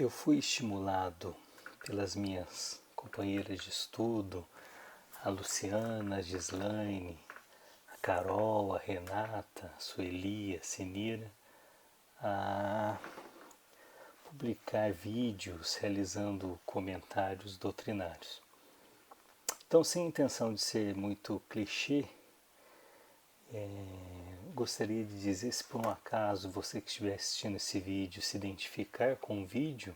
Eu fui estimulado pelas minhas companheiras de estudo, a Luciana, a Gislaine, a Carol, a Renata, a Sueli, a Sinira, a publicar vídeos realizando comentários doutrinários. Então, sem intenção de ser muito clichê, gostaria de dizer, se por um acaso você que estiver assistindo esse vídeo se identificar com o vídeo,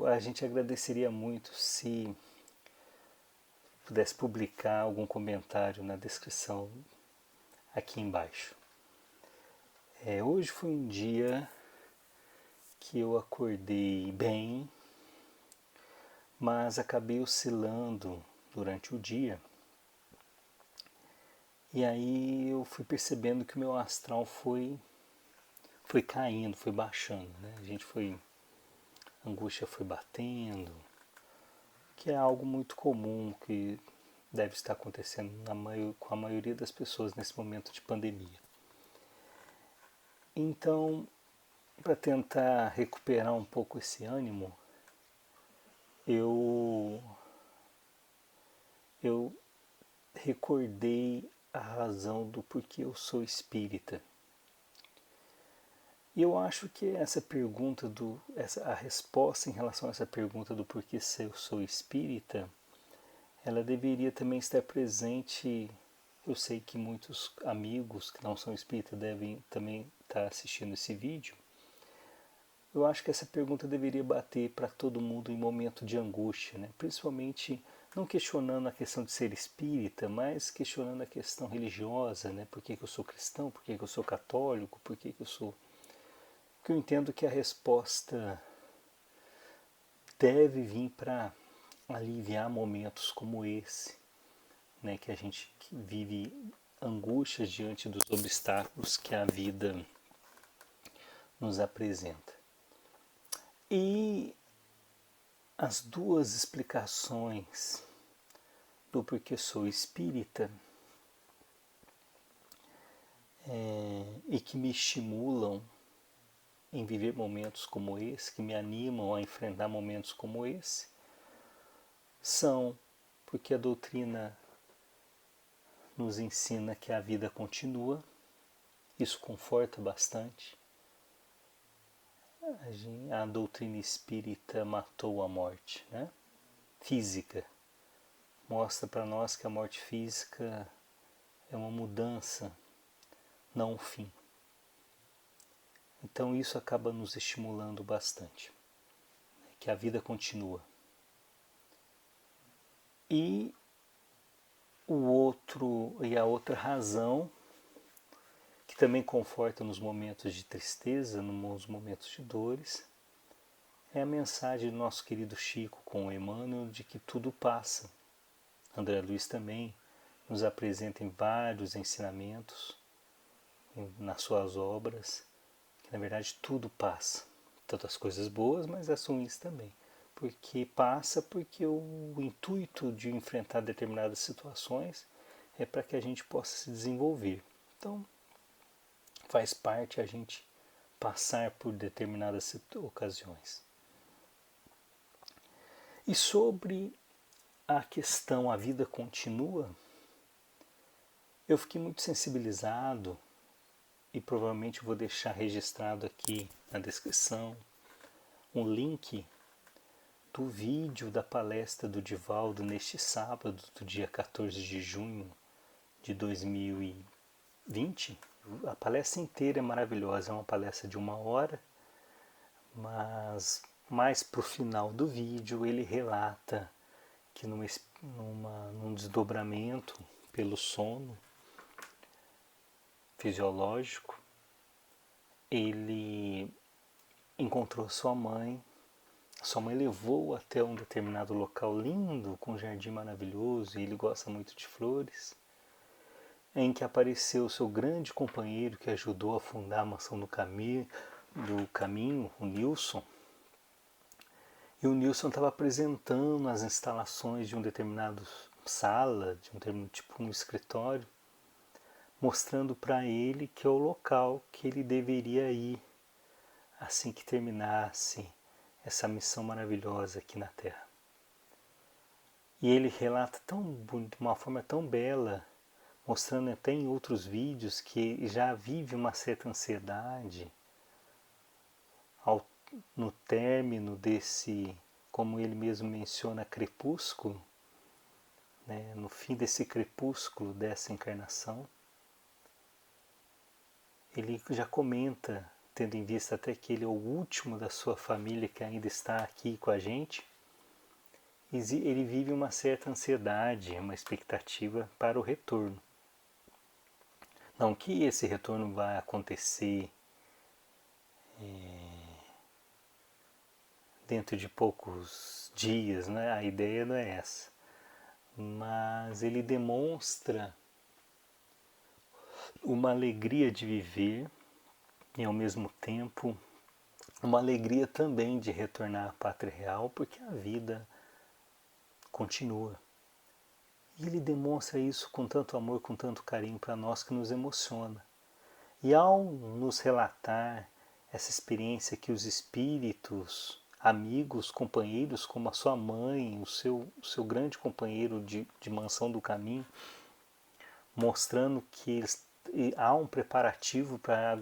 a gente agradeceria muito se pudesse publicar algum comentário na descrição aqui embaixo. Hoje foi um dia que eu acordei bem, mas acabei oscilando durante o dia. E aí eu fui percebendo que o meu astral foi caindo, foi baixando, né? A angústia foi batendo, que é algo muito comum que deve estar acontecendo com a maioria das pessoas nesse momento de pandemia. Então, para tentar recuperar um pouco esse ânimo, eu recordei a razão do porquê eu sou espírita. E eu acho que a resposta em relação a essa pergunta do porquê eu sou espírita, ela deveria também estar presente. Eu sei que muitos amigos que não são espíritas devem também estar assistindo esse vídeo. Eu acho que essa pergunta deveria bater para todo mundo em momento de angústia, né? Principalmente não questionando a questão de ser espírita, mas questionando a questão religiosa, né? Por que eu sou cristão? Por que eu sou católico? Por que eu sou... Porque eu entendo que a resposta deve vir para aliviar momentos como esse, né? Que a gente vive angústias diante dos obstáculos que a vida nos apresenta. E as duas explicações do porquê sou espírita e que me estimulam em viver momentos como esse, que me animam a enfrentar momentos como esse, são porque a doutrina nos ensina que a vida continua, isso conforta bastante. A doutrina espírita matou a morte, né? Física. Mostra para nós que a morte física é uma mudança, não um fim. Então isso acaba nos estimulando bastante, que a vida continua. E a outra razão, que também conforta nos momentos de tristeza, nos momentos de dores, é a mensagem do nosso querido Chico com o Emmanuel de que tudo passa. André Luiz também nos apresenta em vários ensinamentos, nas suas obras, que na verdade tudo passa. Tanto as coisas boas, mas as ruins também. Porque passa porque o intuito de enfrentar determinadas situações é para que a gente possa se desenvolver. Então, faz parte a gente passar por determinadas ocasiões. E sobre a questão a vida continua, eu fiquei muito sensibilizado e provavelmente vou deixar registrado aqui na descrição um link do vídeo da palestra do Divaldo neste sábado, do dia 14 de junho de 2020. A palestra inteira é maravilhosa, é uma palestra de 1 hora, mas mais para o final do vídeo ele relata que num desdobramento pelo sono fisiológico, ele encontrou sua mãe levou até um determinado local lindo, com um jardim maravilhoso, e ele gosta muito de flores, em que apareceu seu grande companheiro que ajudou a fundar a Mansão do Caminho, o Nilson. E o Nilson estava apresentando as instalações de um determinado sala, de um escritório, mostrando para ele que é o local que ele deveria ir assim que terminasse essa missão maravilhosa aqui na Terra. E ele relata de uma forma tão bela, mostrando até em outros vídeos que já vive uma certa ansiedade no término desse, como ele mesmo menciona, crepúsculo, né, no fim desse crepúsculo dessa encarnação. Ele já comenta, tendo em vista até que ele é o último da sua família que ainda está aqui com a gente, ele vive uma certa ansiedade, uma expectativa para o retorno. Não que esse retorno vai acontecer dentro de poucos dias, né? A ideia não é essa. Mas ele demonstra uma alegria de viver e ao mesmo tempo uma alegria também de retornar à pátria real, porque a vida continua. E ele demonstra isso com tanto amor, com tanto carinho para nós que nos emociona. E ao nos relatar essa experiência que os espíritos, amigos, companheiros, como a sua mãe, o seu grande companheiro de mansão do caminho, mostrando que há um preparativo para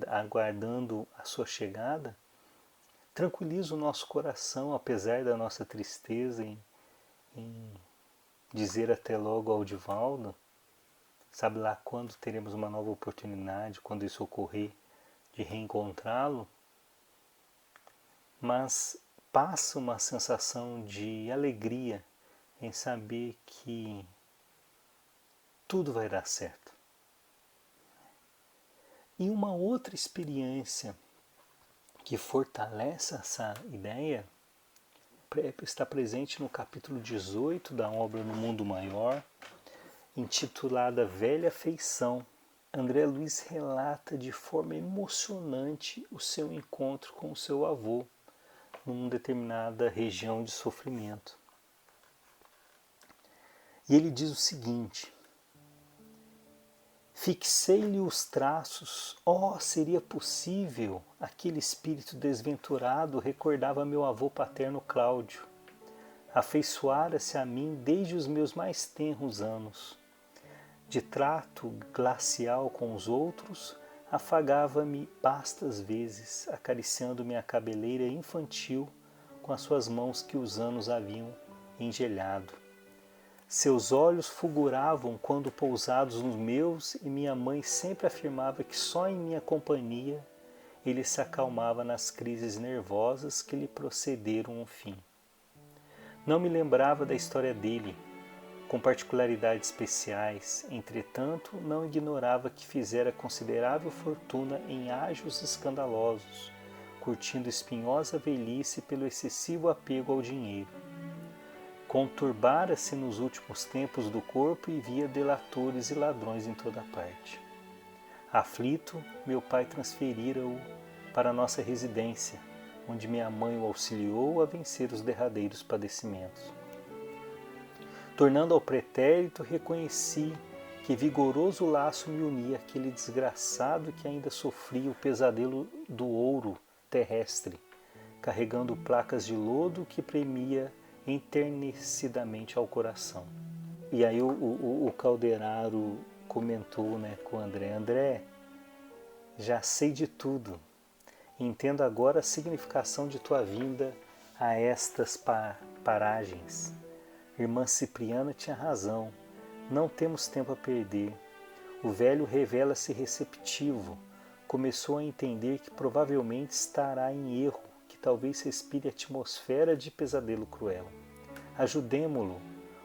aguardando a sua chegada, tranquiliza o nosso coração, apesar da nossa tristeza em dizer até logo ao Divaldo, sabe lá quando teremos uma nova oportunidade, quando isso ocorrer, de reencontrá-lo, mas passa uma sensação de alegria em saber que tudo vai dar certo. E uma outra experiência que fortalece essa ideia está presente no capítulo 18 da obra No Mundo Maior, intitulada Velha Feição. André Luiz relata de forma emocionante o seu encontro com o seu avô numa determinada região de sofrimento. E ele diz o seguinte: fixei-lhe os traços, seria possível, aquele espírito desventurado recordava meu avô paterno Cláudio. Afeiçoara-se a mim desde os meus mais tenros anos. De trato glacial com os outros, afagava-me bastas vezes, acariciando-me a cabeleira infantil com as suas mãos que os anos haviam engelhado. Seus olhos fulguravam quando pousados nos meus e minha mãe sempre afirmava que só em minha companhia ele se acalmava nas crises nervosas que lhe procederam um fim. Não me lembrava da história dele, com particularidades especiais, entretanto não ignorava que fizera considerável fortuna em ágios escandalosos, curtindo espinhosa velhice pelo excessivo apego ao dinheiro. Conturbara-se nos últimos tempos do corpo e via delatores e ladrões em toda parte. Aflito, meu pai transferira-o para nossa residência, onde minha mãe o auxiliou a vencer os derradeiros padecimentos. Tornando ao pretérito, reconheci que vigoroso laço me unia àquele desgraçado que ainda sofria o pesadelo do ouro terrestre, carregando placas de lodo que premia enternecidamente ao coração. E aí o Calderaro comentou, né, com o André, já sei de tudo, entendo agora a significação de tua vinda a estas paragens. Irmã Cipriana tinha razão, não temos tempo a perder. O velho revela-se receptivo, começou a entender que provavelmente estará em erro, que talvez respire atmosfera de pesadelo cruel. Ajudemo-lo,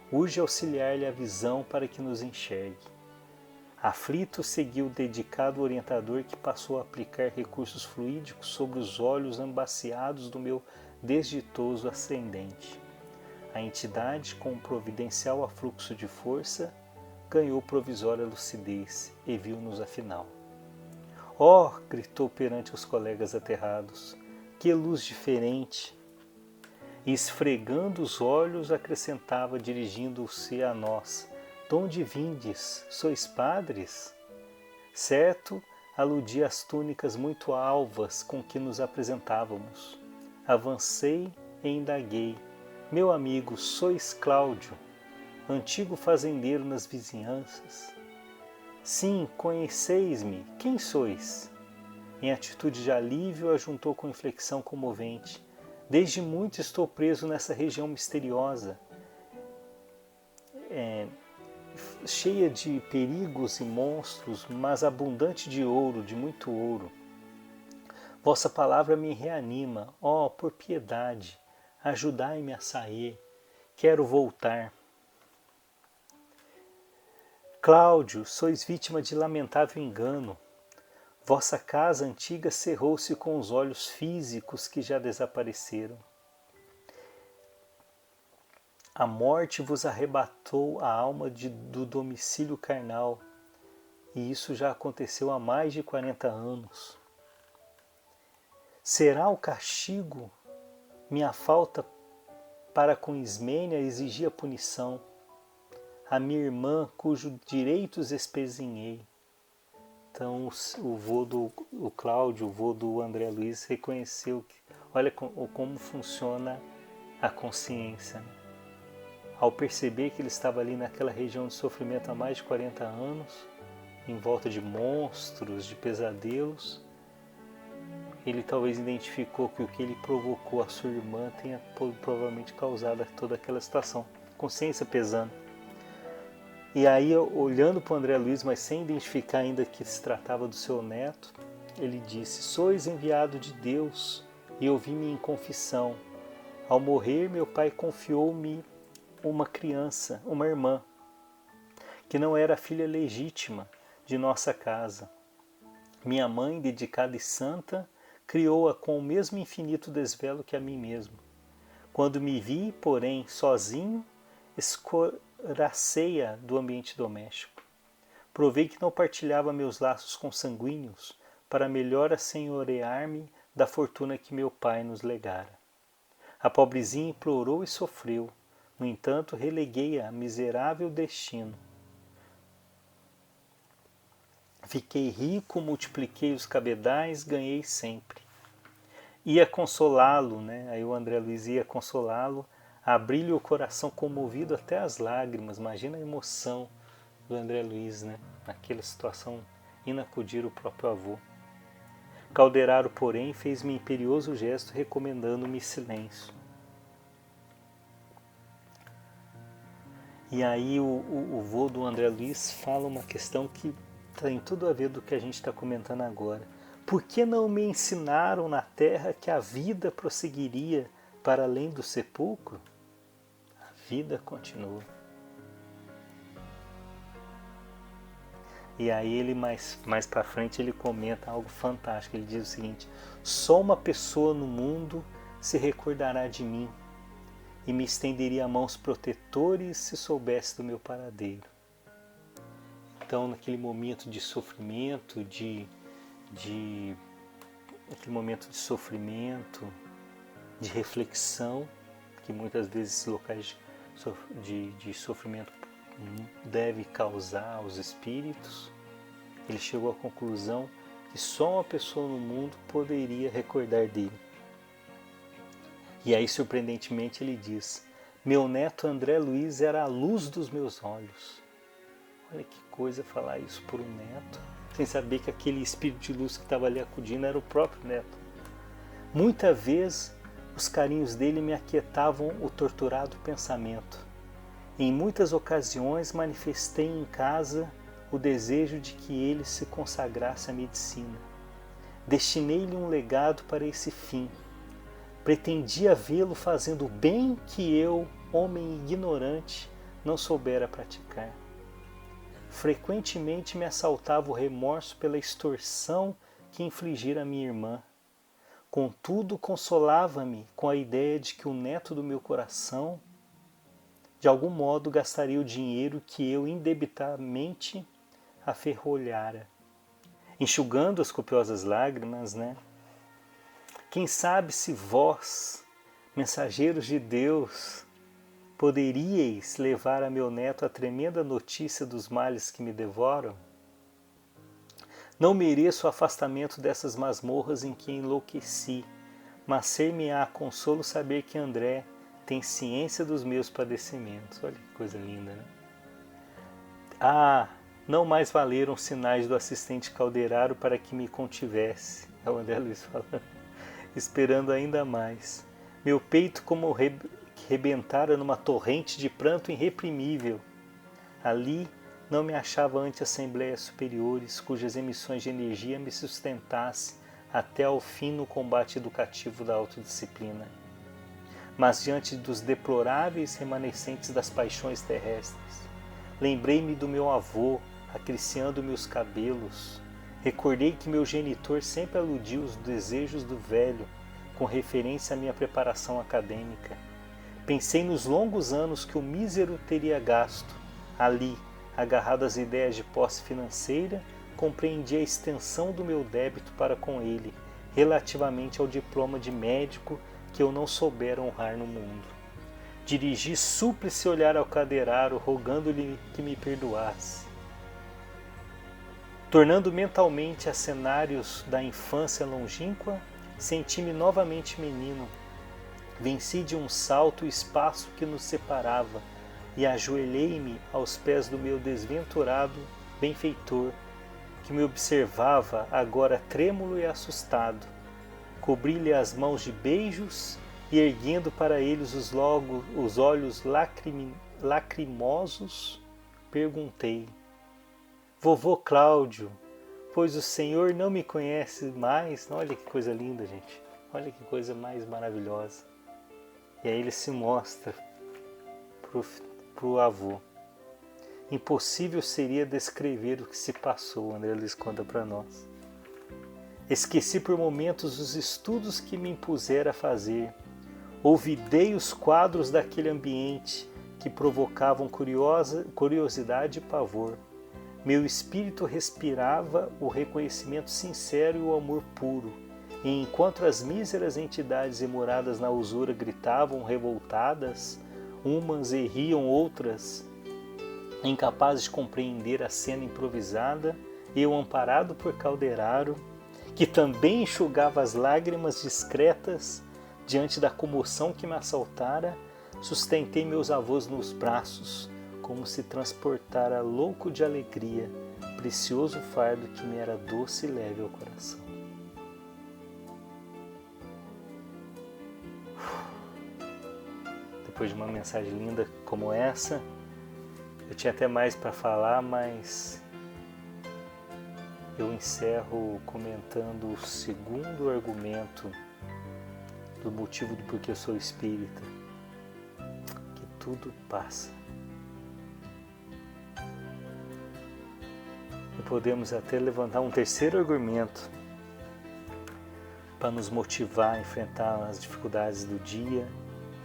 urge auxiliar-lhe a visão para que nos enxergue. Aflito, seguiu o dedicado orientador que passou a aplicar recursos fluídicos sobre os olhos ambaciados do meu desditoso ascendente. A entidade, com um providencial afluxo de força, ganhou provisória lucidez e viu-nos afinal. Gritou perante os colegas aterrados, que luz diferente! E esfregando os olhos, acrescentava, dirigindo-se a nós, donde vindes? Sois padres? Certo, aludia às túnicas muito alvas com que nos apresentávamos. Avancei e indaguei: meu amigo, sois Cláudio, antigo fazendeiro nas vizinhanças? Sim, conheceis-me. Quem sois? Em atitude de alívio, ajuntou com inflexão comovente: desde muito estou preso nessa região misteriosa, cheia de perigos e monstros, mas abundante de ouro, de muito ouro. Vossa palavra me reanima. Ó, por piedade, ajudai-me a sair. Quero voltar. Cláudio, sois vítima de lamentável engano. Vossa casa antiga cerrou-se com os olhos físicos que já desapareceram. A morte vos arrebatou a alma do domicílio carnal, e isso já aconteceu há mais de 40 anos. Será o castigo minha falta para com Ismênia exigia punição, a minha irmã cujos direitos espezinhei? Então o Cláudio, o vô do André Luiz, reconheceu que, olha como funciona a consciência, né? Ao perceber que ele estava ali naquela região de sofrimento há mais de 40 anos, em volta de monstros, de pesadelos, ele talvez identificou que o que ele provocou à sua irmã tenha provavelmente causado toda aquela situação. Consciência pesando. E aí, olhando para o André Luiz, mas sem identificar ainda que se tratava do seu neto, ele disse: sois enviado de Deus e ouvi-me em confissão. Ao morrer, meu pai confiou-me uma criança, uma irmã, que não era a filha legítima de nossa casa. Minha mãe, dedicada e santa, criou-a com o mesmo infinito desvelo que a mim mesmo. Quando me vi, porém, sozinho, escoracei-a do ambiente doméstico. Provei que não partilhava meus laços consanguíneos para melhor assenhorear-me da fortuna que meu pai nos legara. A pobrezinha implorou e sofreu. No entanto, releguei-a a miserável destino. Fiquei rico, multipliquei os cabedais, ganhei sempre. Ia consolá-lo, né? Aí o André Luiz ia consolá-lo, abri-lhe o coração comovido até as lágrimas. Imagina a emoção do André Luiz, né? Naquela situação, inacudir o próprio avô. Calderaro, porém, fez-me imperioso gesto recomendando-me silêncio. E aí o vô do André Luiz fala uma questão que tem tudo a ver do que a gente está comentando agora. Por que não me ensinaram na terra que a vida prosseguiria para além do sepulcro? A vida continua. E aí ele mais para frente ele comenta algo fantástico. Ele diz o seguinte: só uma pessoa no mundo se recordará de mim e me estenderia mãos protetores se soubesse do meu paradeiro. Então, naquele momento de sofrimento, naquele momento de sofrimento, de reflexão, que muitas vezes esses locais de sofrimento deve causar aos espíritos, ele chegou à conclusão que só uma pessoa no mundo poderia recordar dele. E aí, surpreendentemente, ele diz: meu neto André Luiz era a luz dos meus olhos. Olha que coisa falar isso por um neto, sem saber que aquele espírito de luz que estava ali acudindo era o próprio neto. Muita vez os carinhos dele me aquietavam o torturado pensamento. Em muitas ocasiões manifestei em casa o desejo de que ele se consagrasse à medicina. Destinei-lhe um legado para esse fim. Pretendia vê-lo fazendo o bem que eu, homem ignorante, não soubera praticar. Frequentemente me assaltava o remorso pela extorsão que infligira a minha irmã. Contudo, consolava-me com a ideia de que o neto do meu coração, de algum modo, gastaria o dinheiro que eu indebitamente aferrolhara. Enxugando as copiosas lágrimas, né? Quem sabe se vós, mensageiros de Deus, poderíeis levar a meu neto a tremenda notícia dos males que me devoram? Não mereço o afastamento dessas masmorras em que enlouqueci, mas ser-me-á consolo saber que André tem ciência dos meus padecimentos. Olha que coisa linda, né? Ah, não mais valeram sinais do assistente Calderaro para que me contivesse. É o André Luiz falando, esperando ainda mais. Meu peito como rebentara numa torrente de pranto irreprimível. Ali não me achava ante assembleias superiores, cujas emissões de energia me sustentassem até ao fim no combate educativo da autodisciplina. Mas diante dos deploráveis remanescentes das paixões terrestres, lembrei-me do meu avô, acariciando-me os cabelos. Recordei que meu genitor sempre aludia os desejos do velho, com referência à minha preparação acadêmica. Pensei nos longos anos que o mísero teria gasto. Ali, agarrado às ideias de posse financeira, compreendi a extensão do meu débito para com ele, relativamente ao diploma de médico que eu não soubera honrar no mundo. Dirigi súplice olhar ao Calderaro, rogando-lhe que me perdoasse. Tornando mentalmente a cenários da infância longínqua, senti-me novamente menino. Venci de um salto o espaço que nos separava e ajoelhei-me aos pés do meu desventurado benfeitor, que me observava agora trêmulo e assustado. Cobri-lhe as mãos de beijos e, erguendo para eles os olhos lacrimosos, perguntei: Vovô Cláudio, pois o senhor não me conhece mais? Olha que coisa linda, gente. Olha que coisa mais maravilhosa. E aí ele se mostra para o avô. Impossível seria descrever o que se passou, André Luiz conta para nós. Esqueci por momentos os estudos que me impusera a fazer. Olvidei os quadros daquele ambiente que provocavam curiosidade e pavor. Meu espírito respirava o reconhecimento sincero e o amor puro. E enquanto as míseras entidades emoradas na usura gritavam revoltadas, umas e riam outras, incapazes de compreender a cena improvisada, eu, amparado por Calderaro, que também enxugava as lágrimas discretas diante da comoção que me assaltara, sustentei meus avós nos braços, como se transportara louco de alegria, precioso fardo que me era doce e leve ao coração. Depois de uma mensagem linda como essa, eu tinha até mais para falar, mas eu encerro comentando o segundo argumento do motivo do porquê eu sou espírita, que tudo passa. E podemos até levantar um terceiro argumento para nos motivar a enfrentar as dificuldades do dia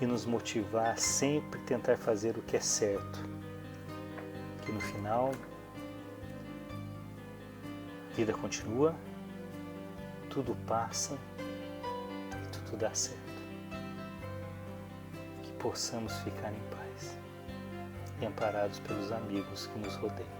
e nos motivar a sempre tentar fazer o que é certo. Que no final, a vida continua, tudo passa e tudo dá certo. Que possamos ficar em paz e amparados pelos amigos que nos rodeiam.